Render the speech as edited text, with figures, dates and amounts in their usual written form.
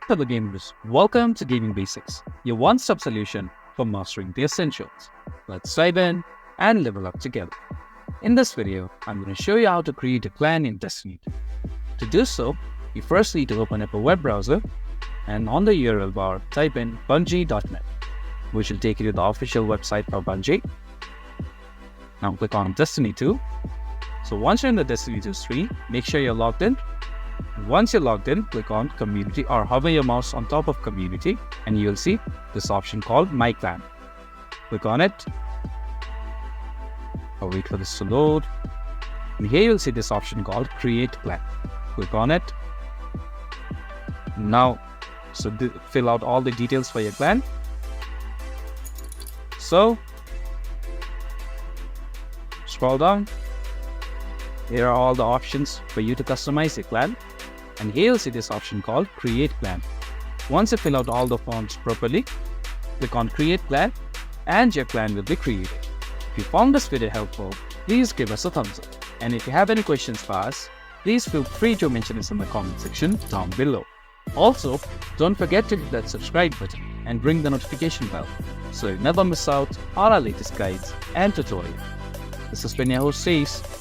Hello gamers, welcome to Gaming Basics, your one-stop solution for mastering the essentials. Let's dive in and level up together. In this video, I'm going to show you how to create a clan in Destiny 2. To do so, you first need to open up a web browser and on the URL bar type in bungie.net, which will take you to the official website for Bungie. Now click on Destiny 2. So once you're in the Destiny 2 screen, make sure you're logged in. And once you're logged in, click on Community or hover your mouse on top of Community and you'll see this option called My Clan. Click on it. I'll wait for this to load. And here you'll see this option called Create Clan. Click on it. Now, fill out all the details for your clan. So, scroll down. Here are all the options for you to customize your clan. And here you'll see this option called Create Clan. Once you fill out all the forms properly, click on Create Clan and your clan will be created. If you found this video helpful, please give us a thumbs up. And if you have any questions for us, please feel free to mention us in the comment section down below. Also, don't forget to hit that subscribe button and ring the notification bell so you never miss out on our latest guides and tutorials. This has been your host, Sace.